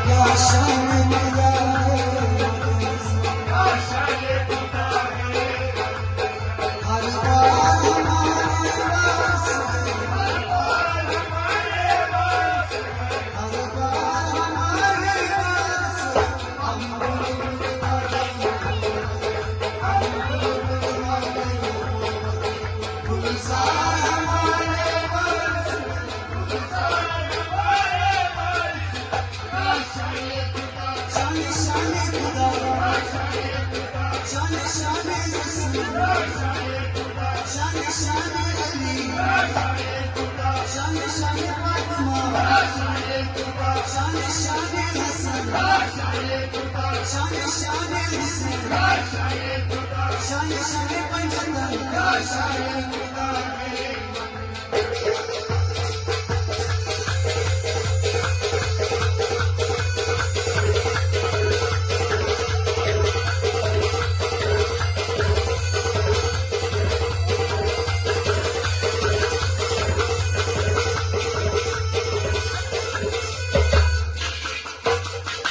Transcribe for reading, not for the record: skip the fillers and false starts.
या शान खुदा है, हर बार हमारे वास्ते, हर बार हमारे वास्ते, हम गुलजार हमारे वास्ते, शान शान खुदा, शान शान रसूल, शान शान अली, शान शान फातिमा, शान शान